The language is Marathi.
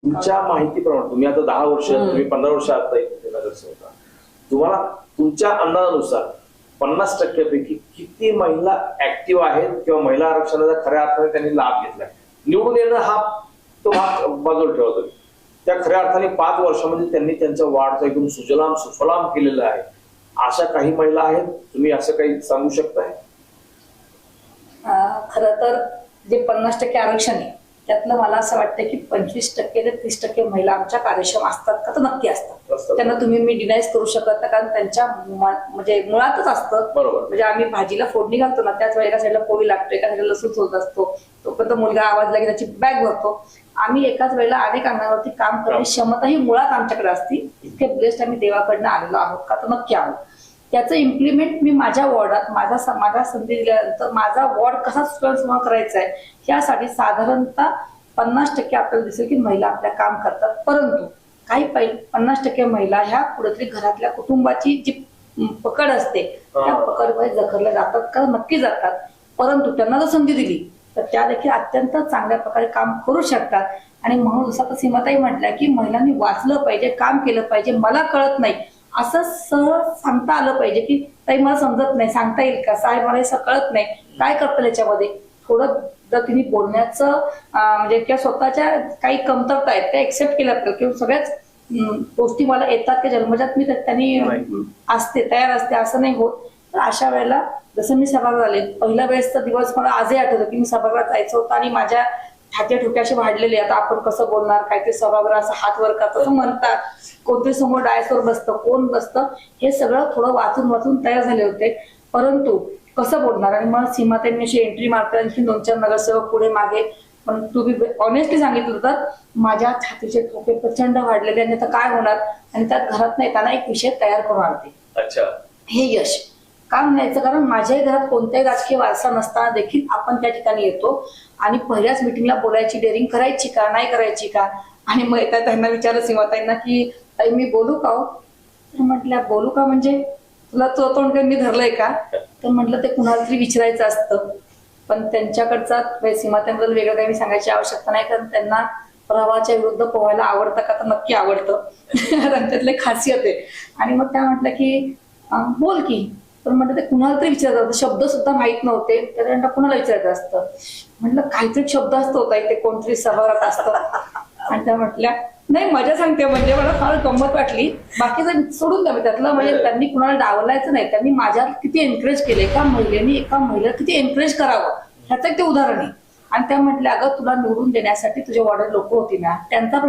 तुमच्या माहितीप्रमाणे तुम्ही आता 10 वर्ष तुम्ही 15 वर्ष आता इथे नगरसेवक होता, तुम्हाला तुमच्या अंदाजानुसार 50% पैकी किती महिला ऍक्टिव्ह आहेत किंवा महिला आरक्षणाचा खऱ्या अर्थाने त्यांनी लाभ घेतलाय? निवडून येणं हा तो भाग बाजूला ठेवतो, त्या खऱ्या अर्थाने 5 वर्षामध्ये त्यांनी त्यांच्या वाढचा एकदम सुजलाम सुफलाम केलेला आहे, अशा काही महिला आहेत? तुम्ही असं काही सांगू शकताय? खरं तर जे 50% आरक्षण आहे त्यातलं मला असं वाटतं की 25% ते 30% महिला आमच्या कार्यक्षम असतात का? तर नक्की असतात. त्यांना तुम्ही मी डिनाईज करू शकत नाही, कारण त्यांच्या म्हणजे मुळातच असतं. म्हणजे आम्ही भाजीला फोडणी घालतो ना, त्याच वेळेला एका साईडला पोळी लागतो, एका साईडला लसूण होत असतो, तोपर्यंत मुलगा आवाज लागेल त्याची बॅग भरतो. आम्ही एकाच वेळेला अनेक अंगावरती काम करण्याची क्षमता ही मुळात आमच्याकडे असते. इतके ब्लेस्ड आम्ही देवाकडनं आलेलो आहोत का? तर नक्की आहोत. त्याचं इम्प्लिमेंट मी माझ्या वॉर्डात माझ्या संधी दिल्यानंतर माझा वॉर्ड कसा सुसंस्कृत करायचा आहे यासाठी साधारणतः 50% आपल्याला दिसेल की महिला आपल्या काम करतात. परंतु काही 50% महिला ह्या कुठेतरी घरातल्या कुटुंबाची जी पकड असते त्या पकडमध्ये जखरल्या जातात का? नक्की जातात. परंतु त्यांना जर संधी दिली तर त्या देखील अत्यंत चांगल्या प्रकारे काम करू शकतात. आणि म्हणून जसं सीमाताई म्हटल्या की महिलांनी वाचलं पाहिजे, काम केलं पाहिजे. मला कळत नाही असं सहज सांगता आलं पाहिजे की ताई मला समजत नाही, सांगता येईल का? साहेब मला हे कळत नाही, काय करतं याच्यामध्ये? थोडं जर तिने बोलण्याचं म्हणजे किंवा स्वतःच्या काही कमतरता आहेत त्या एक्सेप्ट केल्या पाहिजे. किंवा सगळ्याच गोष्टी मला येतात की जन्मजात मी त्यांनी असते, तयार असते असं नाही होत. तर अशा वेळेला जसं मी सभागृह आले, पहिल्या वेळेसचा दिवस मला आजही आठवतं की मी सभागृहात जायचं होतं आणि माझ्या छाती ठोके असे वाढलेले. आता आपण कसं बोलणार, काय ते सभागृह असं हात वर करतात असं म्हणतात, कोणते समोर डायसवर बसतं, कोण बसतं, हे सगळं थोडं वाचून तयार झाले होते. परंतु कसं बोलणार? आणि मग सीमाताईंनी अशी एंट्री मारतात, आणखी 2-4 नगरसेवक पुढे मागे. पण तुम्ही ऑनेस्टली सांगितलं तर माझ्या छातीचे ठोके प्रचंड वाढलेले आणि आता काय होणार? आणि त्यात घरात येताना एक विषय तयार करून आणते. अच्छा, हे यश का म्हणायचं? कारण माझ्याही घरात कोणत्याही राजकीय वारसा नसताना देखील आपण त्या ठिकाणी येतो आणि पहिल्याच मिटिंगला बोलायची डेअरिंग करायची का, नाही करायची का? आणि मग येतात त्यांना विचारलं सीमाताईंना की ताई मी बोलू का हो? तर म्हटल्या बोलू का म्हणजे तुला तो तोंड काही मी धरलंय का? तर म्हटलं ते कुणाला तरी विचारायचं असतं. पण त्यांच्याकडचा सीमाताईंबद्दल वेगळं काही सांगायची आवश्यकता नाही, कारण त्यांना प्रवाहाच्या विरुद्ध पोहायला आवडतं का? तर नक्की आवडतं. त्यांच्यातले खासियत आहे. आणि मग त्या म्हटलं की बोल की. पण म्हटलं ते कुणाला तरी विचारायचं, शब्द सुद्धा माहित नव्हते, तर कुणाला विचारायचं असतं. म्हटलं काहीतरी शब्द असतो होता इथे, कोणतरी सभागृहात असतं. आणि त्या म्हटल्या नाही मजा सांगते, म्हणजे मला फार गंमत वाटली. बाकीचं सोडून द्या त्यातलं, म्हणजे त्यांनी कुणाला डावलायचं नाही, त्यांनी माझ्यात किती एनकरेज केले, एका महिलेला किती एनकरेज करावं ह्याचं एक ते उदाहरण आहे. आणि त्या म्हटल्या अगं तुला निवडून देण्यासाठी तुझ्या वॉर्डात लोक होती ना, त्यांचा